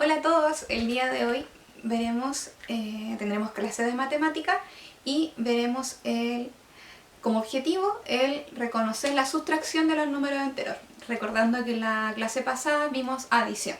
Hola a todos, el día de hoy tendremos clase de matemática y veremos como objetivo el reconocer la sustracción de los números enteros, recordando que en la clase pasada vimos adición,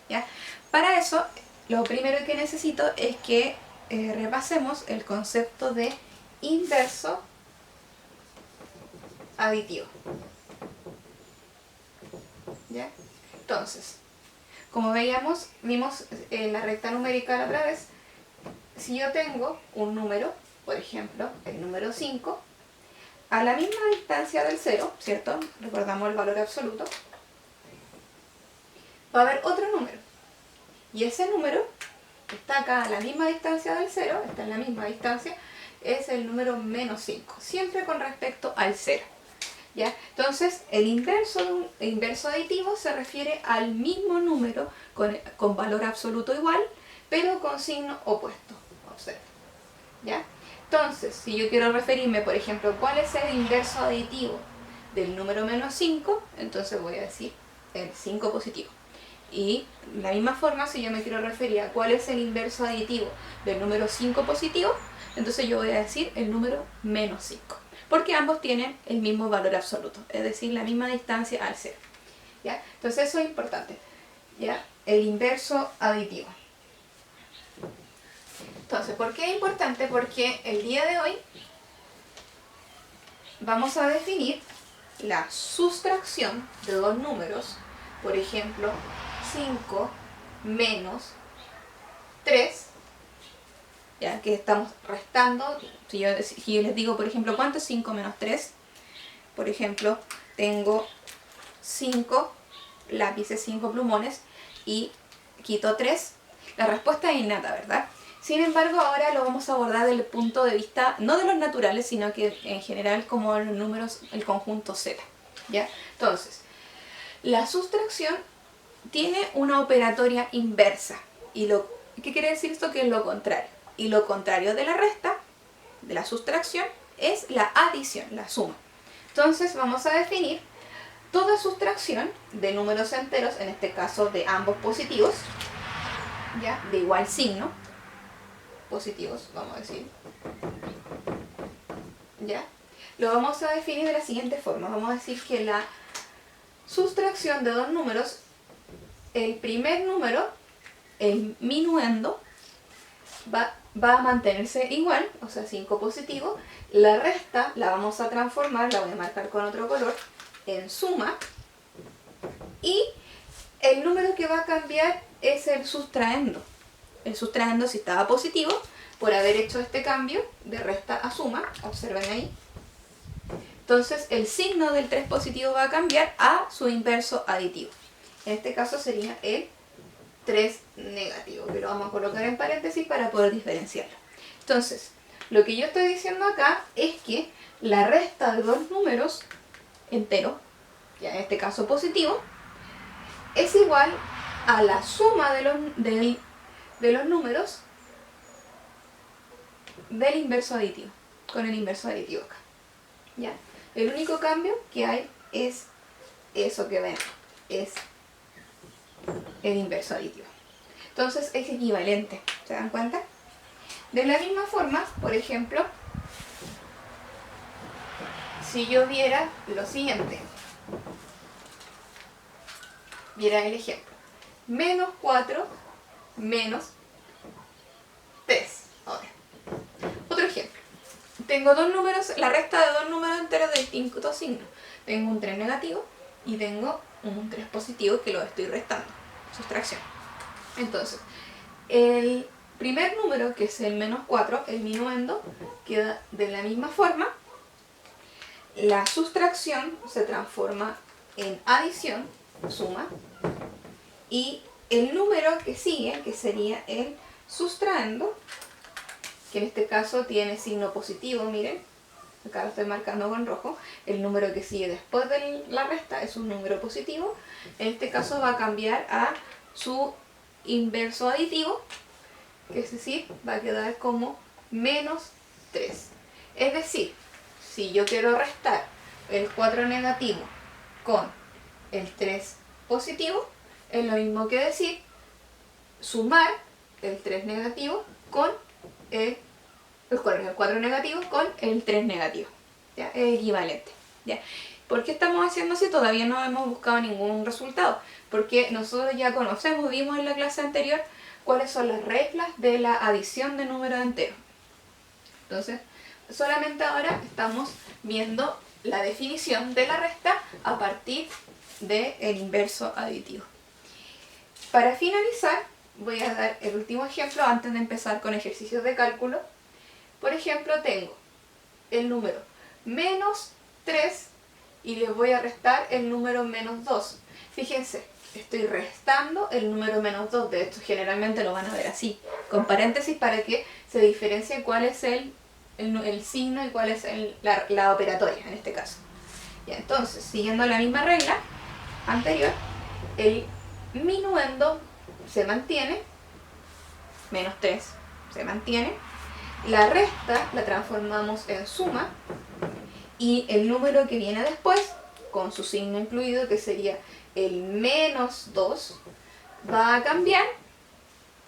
¿ya? Para eso, lo primero que necesito es que repasemos el concepto de inverso aditivo, ¿ya? Entonces, como vimos en la recta numérica la otra vez, si yo tengo un número, por ejemplo, el número 5, a la misma distancia del 0, ¿cierto? Recordamos el valor absoluto, va a haber otro número. Y ese número, que está acá a la misma distancia del 0, está en la misma distancia, es el número menos 5, siempre con respecto al 0. ¿Ya? Entonces, el inverso aditivo se refiere al mismo número con valor absoluto igual, pero con signo opuesto. Observen. ¿Ya? Entonces, si yo quiero referirme, por ejemplo, cuál es el inverso aditivo del número menos 5, entonces voy a decir el 5 positivo. Y de la misma forma, si yo me quiero referir a cuál es el inverso aditivo del número 5 positivo, entonces yo voy a decir el número menos 5. Porque ambos tienen el mismo valor absoluto, es decir, la misma distancia al 0. ¿Ya? Entonces eso es importante, ¿ya? El inverso aditivo. Entonces, ¿por qué es importante? Porque el día de hoy vamos a definir la sustracción de dos números, por ejemplo, 5 menos 3, ya que estamos restando. Si yo les digo, por ejemplo, ¿cuánto es 5 menos 3? Por ejemplo, tengo 5 lápices, 5 plumones y quito 3. La respuesta es innata, ¿verdad? Sin embargo, ahora lo vamos a abordar desde el punto de vista, no de los naturales, sino que en general como los números, el conjunto Z, ¿ya? Entonces, la sustracción tiene una operatoria inversa. ¿Qué quiere decir esto? Que es lo contrario. Y lo contrario de la resta, de la sustracción, es la adición, la suma. Entonces vamos a definir toda sustracción de números enteros, en este caso de ambos positivos, ¿ya? De igual signo, positivos, vamos a decir, ¿ya? Lo vamos a definir de la siguiente forma. Vamos a decir que la sustracción de dos números, el primer número, el minuendo, va a mantenerse igual, o sea 5 positivo. La resta la vamos a transformar, la voy a marcar con otro color, en suma. Y el número que va a cambiar es el sustraendo. El sustraendo, si estaba positivo, por haber hecho este cambio de resta a suma, observen ahí. Entonces el signo del 3 positivo va a cambiar a su inverso aditivo. En este caso sería el 3 negativo, que lo vamos a colocar en paréntesis para poder diferenciarlo. Entonces, lo que yo estoy diciendo acá es que la resta de dos números enteros, ya en este caso positivo, es igual a la suma de los números del inverso aditivo, con el inverso aditivo acá. ¿Ya? El único cambio que hay es eso que ven, es el inverso aditivo. Entonces es equivalente, ¿se dan cuenta? De la misma forma, por ejemplo, si yo viera lo siguiente, viera el ejemplo, menos 4 menos 3. Ahora, otro ejemplo. Tengo dos números, la resta de dos números enteros de distintos signos. Tengo un 3 negativo y tengo un 3 positivo que lo estoy restando. Sustracción. Entonces, el primer número, que es el menos 4, el minuendo, queda de la misma forma. La sustracción se transforma en adición, suma, y el número que sigue, que sería el sustraendo, que en este caso tiene signo positivo, miren, acá lo estoy marcando con rojo. El número que sigue después de la resta es un número positivo. En este caso va a cambiar a su inverso aditivo, que es decir, va a quedar como menos 3. Es decir, si yo quiero restar el 4 negativo con el 3 positivo, es lo mismo que decir sumar el 3 negativo con el 4 negativo con el 3 negativo. ¿Ya? Es equivalente. ¿Ya? ¿Por qué estamos haciendo así? Todavía no hemos buscado ningún resultado. Porque nosotros ya conocemos, vimos en la clase anterior cuáles son las reglas de la adición de números enteros. Entonces, solamente ahora estamos viendo la definición de la resta a partir del inverso aditivo. Para finalizar, voy a dar el último ejemplo antes de empezar con ejercicios de cálculo. Por ejemplo, tengo el número menos 3 y le voy a restar el número menos 2. Fíjense, estoy restando el número menos 2. De hecho, generalmente lo van a ver así, con paréntesis para que se diferencie cuál es el signo y cuál es la operatoria en este caso. Ya, entonces, siguiendo la misma regla anterior, el minuendo se mantiene, menos 3 se mantiene, la resta la transformamos en suma y el número que viene después, con su signo incluido, que sería el menos 2, va a cambiar,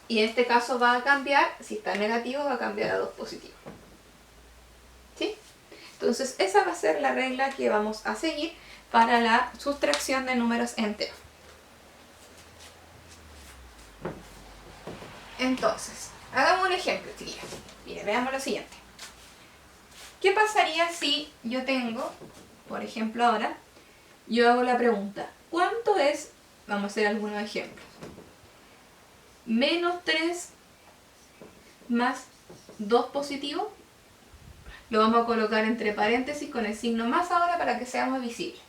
y en este caso va a cambiar, si está negativo va a cambiar a 2 positivo. ¿Sí? Entonces esa va a ser la regla que vamos a seguir para la sustracción de números enteros. Entonces, hagamos un ejemplo, chiquillos. Mire, veamos lo siguiente. ¿Qué pasaría si yo tengo, por ejemplo ahora, yo hago la pregunta, ¿cuánto es, vamos a hacer algunos ejemplos, menos 3 más 2 positivo? Lo vamos a colocar entre paréntesis con el signo más ahora para que sea más visible.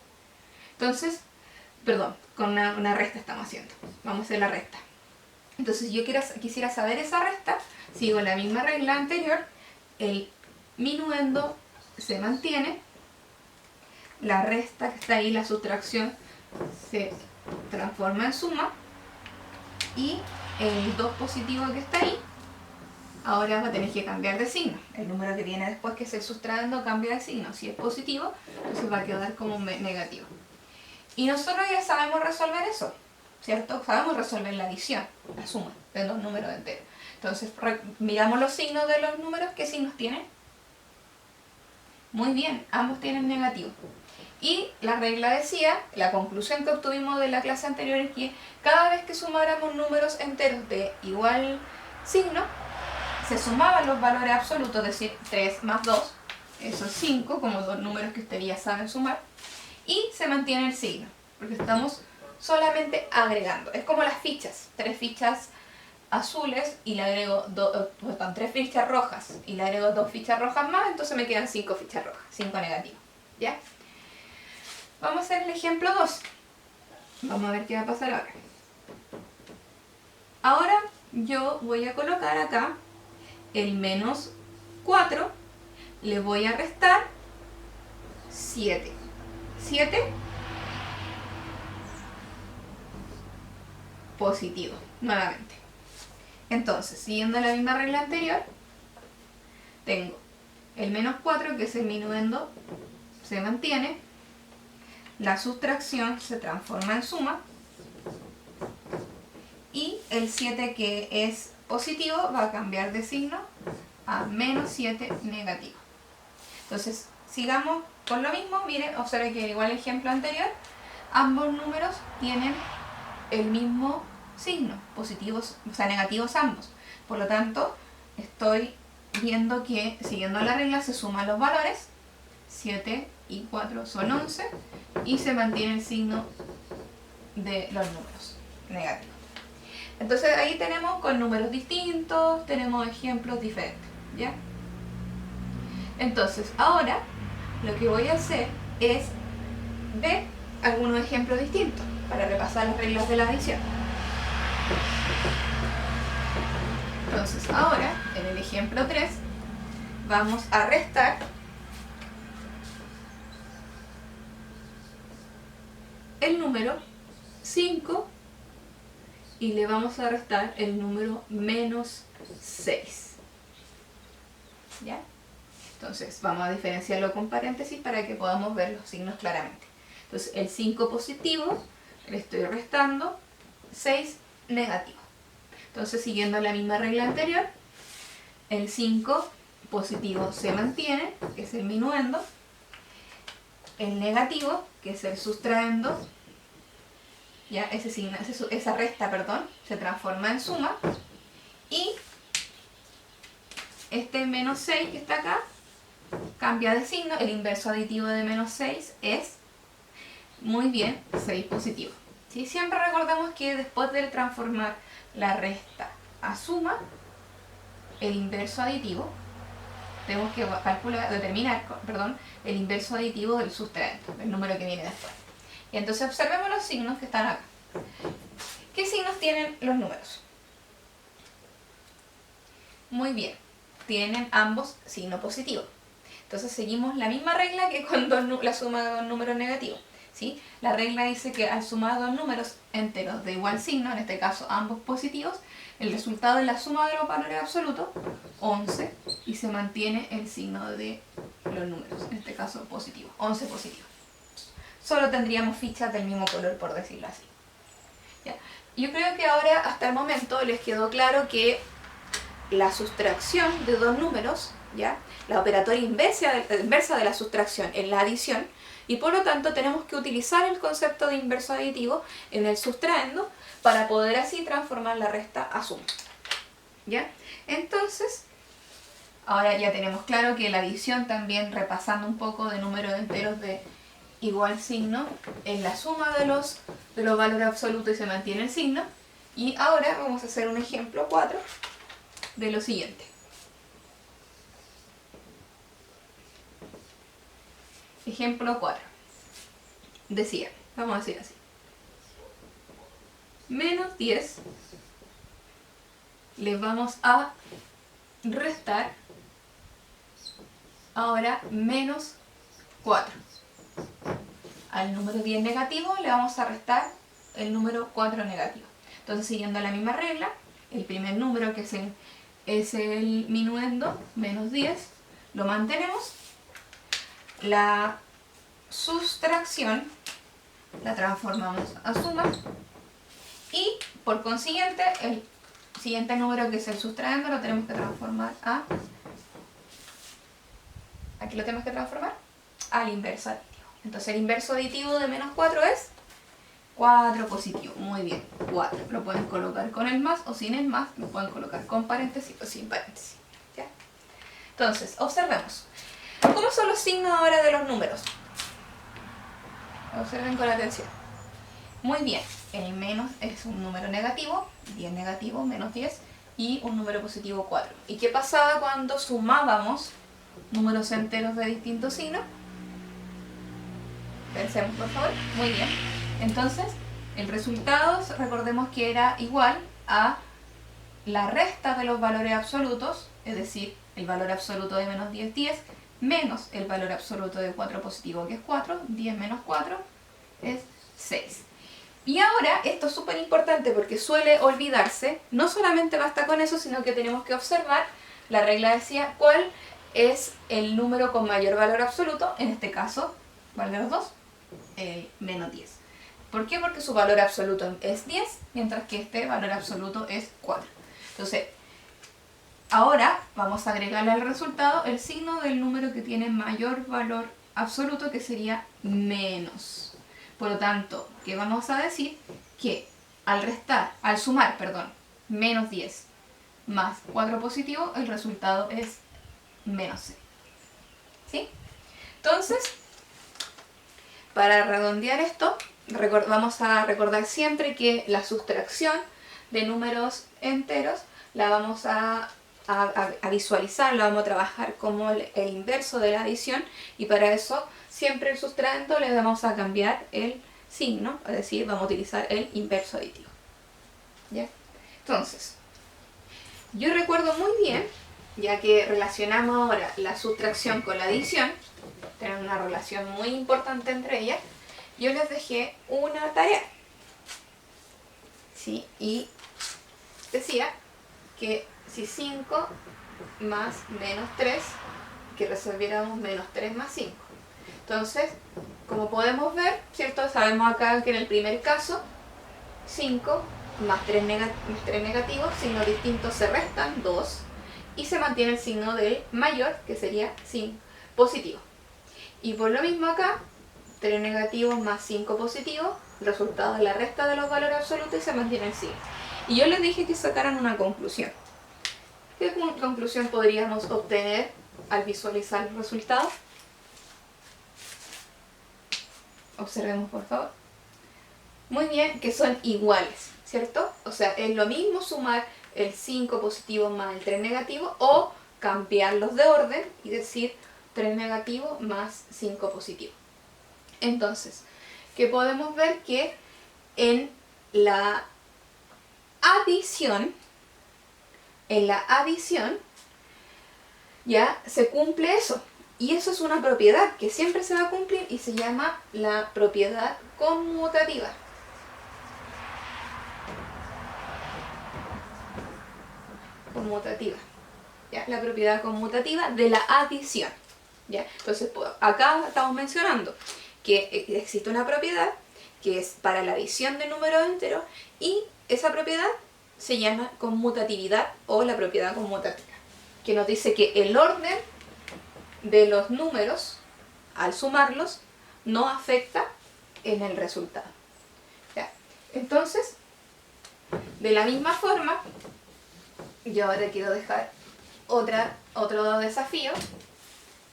Entonces, perdón, con una resta estamos haciendo. Vamos a hacer la resta. Entonces yo quisiera saber esa resta, sigo la misma regla anterior, el minuendo se mantiene, la resta que está ahí, la sustracción, se transforma en suma, y el 2 positivo que está ahí, ahora va a tener que cambiar de signo. El número que viene después que se sustrayendo cambia de signo. Si es positivo, entonces va a quedar como negativo. Y nosotros ya sabemos resolver eso, ¿cierto? Sabemos resolver la adición, la suma de dos números enteros. Entonces, miramos los signos de los números. ¿Qué signos tienen? Muy bien, ambos tienen negativo. Y la regla decía, la conclusión que obtuvimos de la clase anterior es que cada vez que sumáramos números enteros de igual signo, se sumaban los valores absolutos, es decir, 3 más 2, eso es 5, como dos números que ustedes ya saben sumar, y se mantiene el signo, porque estamos solamente agregando. Es como las fichas, 3 fichas azules y le agrego 3 fichas rojas y le agrego 2 fichas rojas más, entonces me quedan 5 fichas rojas, 5 negativos, ¿ya? Vamos a hacer el ejemplo 2. Vamos a ver qué va a pasar ahora. Ahora yo voy a colocar acá el menos 4, le voy a restar 7. 7 positivo, nuevamente. Entonces, siguiendo la misma regla anterior, tengo el menos 4, que es el minuendo, se mantiene, la sustracción se transforma en suma, y el 7, que es positivo, va a cambiar de signo a menos 7 negativo. Entonces, sigamos con lo mismo. Miren, observen que igual el ejemplo anterior, ambos números tienen el mismo signo, positivos, o sea, negativos ambos. Por lo tanto, estoy viendo que, siguiendo la regla, se suman los valores. 7 y 4 son 11, y se mantiene el signo de los números negativos. Entonces ahí tenemos con números distintos, tenemos ejemplos diferentes, ¿ya? Entonces ahora lo que voy a hacer es ver algunos ejemplos distintos para repasar las reglas de la adición. Entonces ahora, en el ejemplo 3, vamos a restar el número 5 y le vamos a restar el número menos 6. ¿Ya? Entonces vamos a diferenciarlo con paréntesis para que podamos ver los signos claramente. Entonces el 5 positivo le estoy restando 6 negativo. Entonces, siguiendo la misma regla anterior, el 5 positivo se mantiene, que es el minuendo, el negativo, que es el sustraendo, ya esa resta, se transforma en suma, y este menos 6 que está acá cambia de signo. El inverso aditivo de menos 6 es, muy bien, 6 positivo. ¿Sí? Siempre recordemos que después de transformar la resta a suma, el inverso aditivo, tenemos que determinar el inverso aditivo del sustraendo, el número que viene después. Y entonces observemos los signos que están acá. ¿Qué signos tienen los números? Muy bien, tienen ambos signo positivo. Entonces seguimos la misma regla que con la suma de dos números negativos. ¿Sí? La regla dice que al sumar dos números enteros de igual signo, en este caso ambos positivos, el resultado es la suma de los valores absolutos, 11, y se mantiene el signo de los números, en este caso positivo, 11 positivo. Solo tendríamos fichas del mismo color, por decirlo así. ¿Ya? Yo creo que ahora, hasta el momento, les quedó claro que la sustracción de dos números, ¿ya? La operatoria inversa de la sustracción en la adición, y por lo tanto tenemos que utilizar el concepto de inverso aditivo en el sustraendo para poder así transformar la resta a suma. ¿Ya? Entonces, ahora ya tenemos claro que la adición también, repasando un poco de números enteros de igual signo, es la suma de los valores absolutos y se mantiene el signo. Y ahora vamos a hacer un ejemplo 4 de lo siguiente. Ejemplo 4. Decía, vamos a decir así. Menos 10 le vamos a restar ahora menos 4. Al número 10 negativo le vamos a restar el número 4 negativo. Entonces, siguiendo la misma regla, el primer número, que es el minuendo, menos 10, lo mantenemos. La sustracción la transformamos a suma y, por consiguiente, el siguiente número, que es el sustraendo, lo tenemos que transformar a... Aquí lo tenemos que transformar al inverso aditivo. Entonces, el inverso aditivo de menos 4 es 4 positivo. Muy bien, 4. Lo pueden colocar con el más o sin el más. Lo pueden colocar con paréntesis o sin paréntesis. ¿Ya? Entonces, observemos. ¿Cómo son los signos ahora de los números? Observen con atención. Muy bien, el menos es un número negativo, 10 negativo, menos 10, y un número positivo 4. ¿Y qué pasaba cuando sumábamos números enteros de distintos signos? Pensemos, por favor. Muy bien. Entonces, el resultado, recordemos que era igual a la resta de los valores absolutos, es decir, el valor absoluto de menos 10, 10, menos el valor absoluto de 4 positivo, que es 4, 10 menos 4 es 6. Y ahora, esto es súper importante porque suele olvidarse, no solamente basta con eso, sino que tenemos que observar, la regla decía, cuál es el número con mayor valor absoluto, en este caso, ¿cuál de los dos? El menos 10. ¿Por qué? Porque su valor absoluto es 10, mientras que este valor absoluto es 4. Entonces, ahora vamos a agregarle al resultado el signo del número que tiene mayor valor absoluto, que sería menos. Por lo tanto, ¿qué vamos a decir? Que al sumar, menos 10 más 4 positivo, el resultado es menos 6. ¿Sí? Entonces, para redondear esto, vamos a recordar siempre que la sustracción de números enteros la vamos a visualizar, la vamos a trabajar como el inverso de la adición, y para eso siempre el sustraendo le vamos a cambiar el signo, es decir, vamos a utilizar el inverso aditivo. ¿Ya? Entonces, yo recuerdo muy bien, ya que relacionamos ahora la sustracción con la adición, tienen una relación muy importante entre ellas, yo les dejé una tarea. ¿Sí? Y decía que si 5 más menos 3, que resolviéramos menos 3 más 5. Entonces, como podemos ver, ¿cierto? Sabemos acá que en el primer caso, 5 más 3 negativos, signos distintos se restan, 2, y se mantiene el signo del mayor, que sería positivo. Y por lo mismo acá, 3 negativos más 5 positivos, resultado de la resta de los valores absolutos y se mantiene el signo. Y yo les dije que sacaran una conclusión. ¿Qué conclusión podríamos obtener al visualizar el resultado? Observemos por favor. Muy bien, que son iguales, ¿cierto? O sea, es lo mismo sumar el 5 positivo más el 3 negativo o cambiarlos de orden y decir 3 negativo más 5 positivo. Entonces, ¿qué podemos ver? Que en la adición, ya se cumple eso. Y eso es una propiedad que siempre se va a cumplir y se llama la propiedad conmutativa. ¿Ya? La propiedad conmutativa de la adición. ¿Ya? Entonces, acá estamos mencionando que existe una propiedad que es para la adición de números enteros y esa propiedad se llama conmutatividad o la propiedad conmutativa, que nos dice que el orden de los números, al sumarlos, no afecta en el resultado. ¿Ya? Entonces, de la misma forma, yo ahora quiero dejar otro desafío,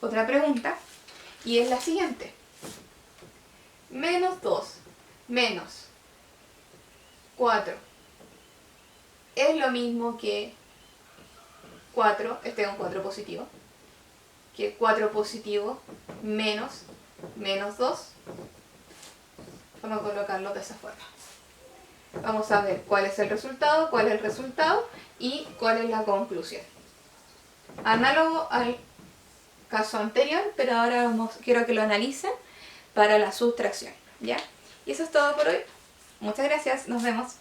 otra pregunta, y es la siguiente. Menos 2 menos 4 es lo mismo que 4, este es un 4 positivo, que 4 positivo menos 2. Vamos a colocarlo de esa forma. Vamos a ver cuál es el resultado, y cuál es la conclusión. Análogo al caso anterior, pero ahora quiero que lo analicen para la sustracción, ¿ya? Y eso es todo por hoy. Muchas gracias, nos vemos.